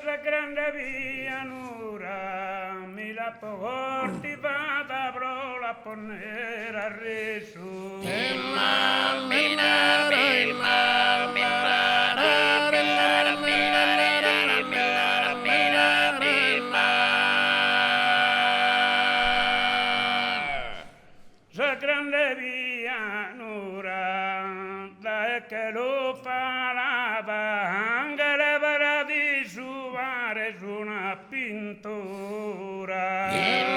la grande pianura, mi la porti vada pro la ponere a resu. La grande pianura, da che lo fa la angela para di suvare su una pintura. E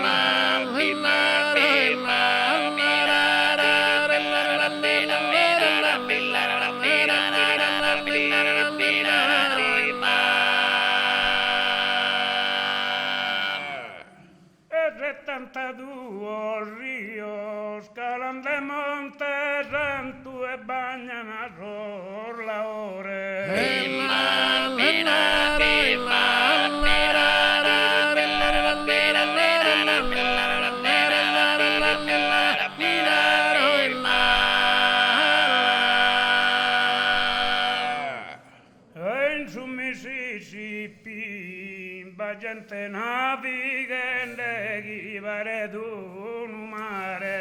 72 ríos calan de montes santo e bañan a sor la ore. In su Mississippi va gente navigante chi pare d'un mare.